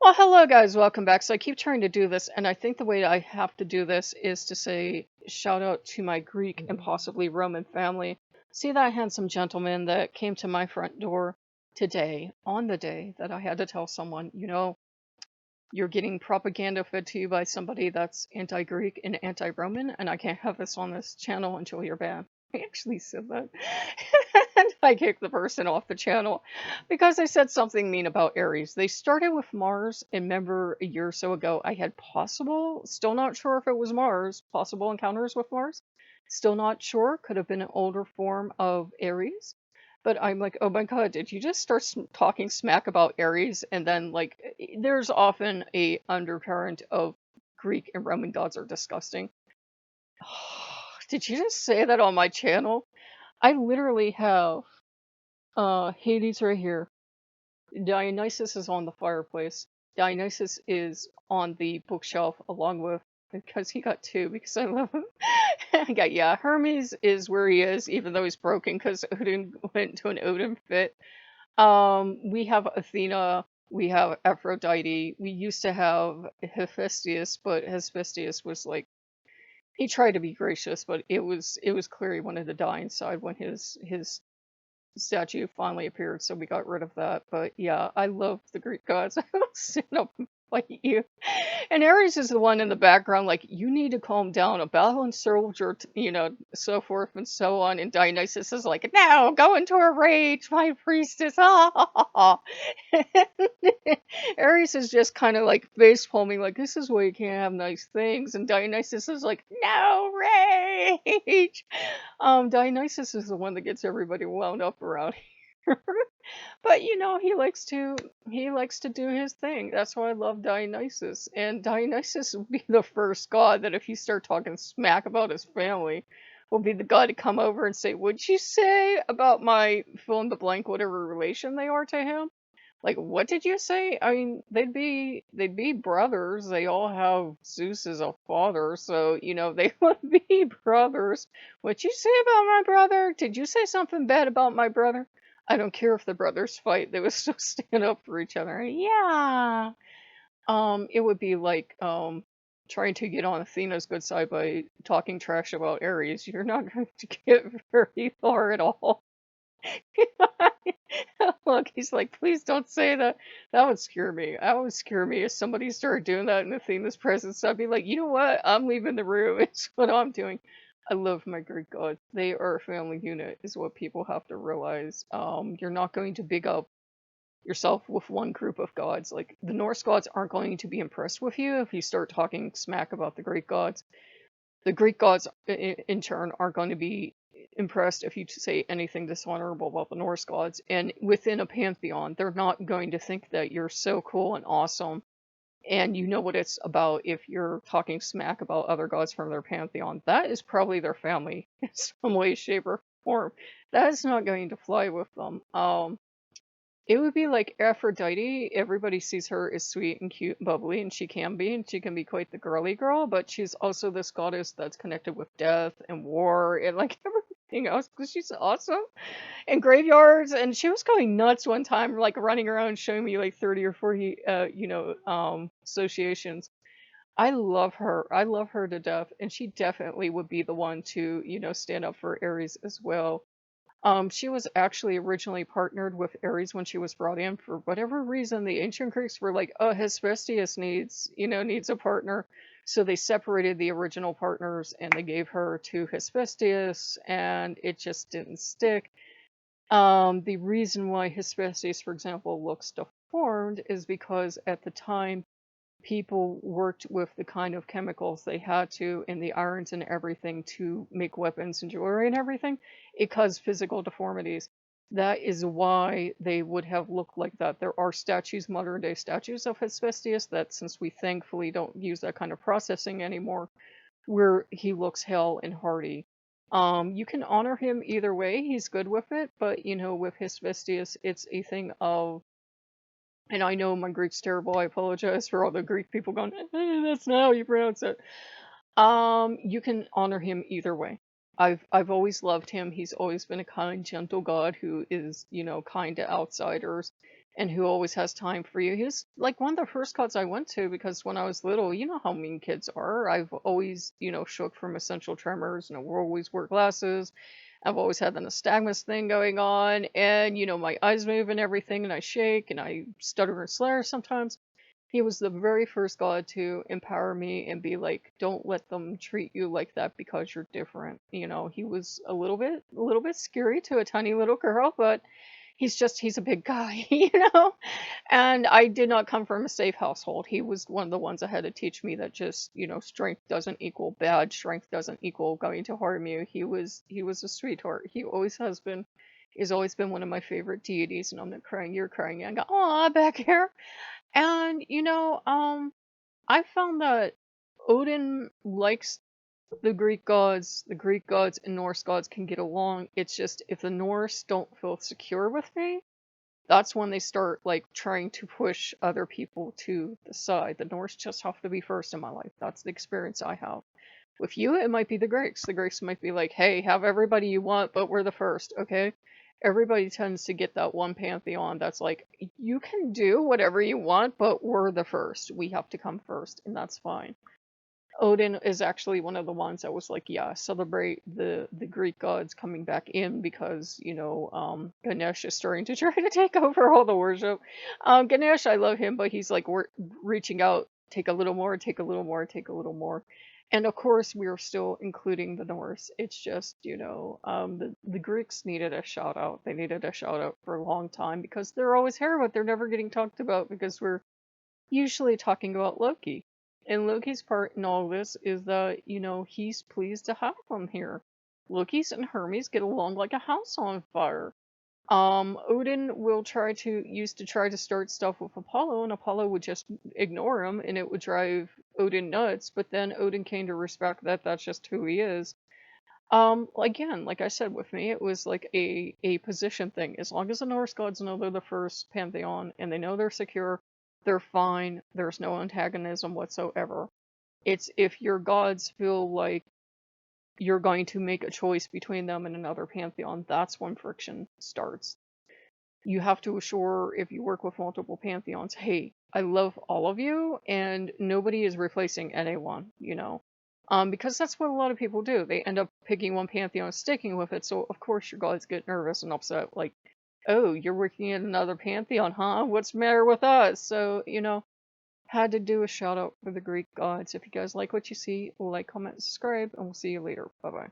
Well, hello guys, welcome back. So I keep trying to do this, and I think the way I have to do this is to say shout out to my Greek and possibly Roman family. See that handsome gentleman that came to my front door today, on the day that I had to tell someone, you're getting propaganda fed to you by somebody that's anti-Greek and anti-Roman, and I can't have this on this channel until you're banned. I actually said that. And I kicked the person off the channel because I said something mean about Aries. They started with Mars, and remember a year or so ago, I had still not sure if it was Mars, possible encounters with Mars. Still not sure, could have been an older form of Aries. But I'm like, oh my God, did you just start talking smack about Aries? And then, like, there's often a undercurrent of Greek and Roman gods are disgusting. Did you just say that on my channel? I literally have Hades right here. Dionysus is on the fireplace. Dionysus is on the bookshelf along with, because he got two, because I love him. I got, yeah, Hermes is where he is, even though he's broken because Odin went to an Odin fit. We have Athena, we have Aphrodite. We used to have Hephaestus, but Hephaestus was like, he tried to be gracious, but it was clear he wanted to die inside when his statue finally appeared, so we got rid of that. But yeah, I love the Greek gods. I will stand up and fight you. And Ares is the one in the background, like, you need to calm down, a balanced soldier, so forth and so on. And Dionysus is like, no, go into a rage, my priestess. Ah. Ares is just kind of like face palming, like, this is why you can't have nice things. And Dionysus is like, no, rage. Dionysus is the one that gets everybody wound up around here. But he likes to do his thing. That's why I love Dionysus. And Dionysus will be the first god that if you start talking smack about his family, will be the god to come over and say, what'd you say about my fill in the blank, whatever relation they are to him? Like, what did you say? I mean, they'd be brothers. They all have Zeus as a father, so they would be brothers. What'd you say about my brother? Did you say something bad about my brother? I don't care if the brothers fight, they would still stand up for each other. Yeah. It would be like trying to get on Athena's good side by talking trash about Ares. You're not going to get very far at all. Look, he's like, please don't say that. That would scare me. That would scare me if somebody started doing that in Athena's presence. I'd be like, you know what? I'm leaving the room. It's what I'm doing. I love my Greek gods. They are a family unit, is what people have to realize. You're not going to big up yourself with one group of gods. Like, the Norse gods aren't going to be impressed with you if you start talking smack about the Greek gods. The Greek gods, in turn, aren't going to be impressed if you say anything dishonorable about the Norse gods. And within a pantheon, they're not going to think that you're so cool and awesome and you know what it's about if you're talking smack about other gods from their pantheon. That is probably their family in some way, shape, or form. That is not going to fly with them. It would be like Aphrodite. Everybody sees her as sweet and cute and bubbly, and she can be, quite the girly girl, but she's also this goddess that's connected with death and war and like everything else because she's awesome. And graveyards, and she was going nuts one time, like running around showing me like 30 or 40, associations. I love her to death, and she definitely would be the one to, stand up for Ares as well. She was actually originally partnered with Ares when she was brought in. For whatever reason, the ancient Greeks were like, oh, Hephaestus needs a partner. So they separated the original partners and they gave her to Hephaestus, and it just didn't stick. The reason why Hephaestus, for example, looks deformed is because at the time people worked with the kind of chemicals they had to in the irons and everything to make weapons and jewelry and everything. It caused physical deformities. That is why they would have looked like that. There are statues, modern day statues of Hephaestus that, since we thankfully don't use that kind of processing anymore, where he looks hale and hearty. You can honor him either way. He's good with it, but with Hephaestus, it's a thing of, and I know my Greek's terrible. I apologize for all the Greek people going, that's not how you pronounce it. You can honor him either way. I've always loved him. He's always been a kind, gentle God who is, kind to outsiders. and who always has time for you. He was like one of the first gods I went to because when I was little, you know how mean kids are. I've always, shook from essential tremors and I always wore glasses. I've always had the nystagmus thing going on, and my eyes move and everything, and I shake and I stutter and slur sometimes. He was the very first god to empower me and be like, "Don't let them treat you like that because you're different." He was a little bit scary to a tiny little girl, but he's a big guy, And I did not come from a safe household. He was one of the ones that had to teach me that just, strength doesn't equal bad, strength doesn't equal going to harm you. He was a sweetheart. He always has been. He's always been one of my favorite deities, and I'm not crying, you're crying. And I go, "Aw, back here." And I found that Odin likes the Greek gods and Norse gods can get along. It's just if the Norse don't feel secure with me, that's when they start like trying to push other people to the side. The Norse just have to be first in my life. That's the experience I have. With you, it might be the Greeks. The Greeks might be like, "Hey, have everybody you want, but we're the first, okay?" Everybody tends to get that one pantheon that's like, "You can do whatever you want, but we're the first. We have to come first," and that's fine. Odin is actually one of the ones that was like, yeah, celebrate the Greek gods coming back in because Ganesh is starting to try to take over all the worship. Ganesh, I love him, but he's like we're reaching out, take a little more, take a little more, take a little more, and of course we are still including the Norse. It's just the Greeks needed a shout out. They needed a shout out for a long time because they're always here, but they're never getting talked about because we're usually talking about Loki. And Loki's part in all this is that, he's pleased to have them here. Loki's and Hermes get along like a house on fire. Odin will try to start stuff with Apollo, and Apollo would just ignore him, and it would drive Odin nuts. But then Odin came to respect that that's just who he is. Again, like I said, with me, it was like a position thing. As long as the Norse gods know they're the first pantheon and they know they're secure, they're fine. There's no antagonism whatsoever. It's if your gods feel like you're going to make a choice between them and another pantheon, that's when friction starts. You have to assure, if you work with multiple pantheons, hey, I love all of you and nobody is replacing anyone. Because that's what a lot of people do. They end up picking one pantheon and sticking with it, so of course your gods get nervous and upset, like, "Oh, you're working in another pantheon, huh? What's the matter with us?" So, had to do a shout out for the Greek gods. If you guys like what you see, like, comment, subscribe, and we'll see you later. Bye bye.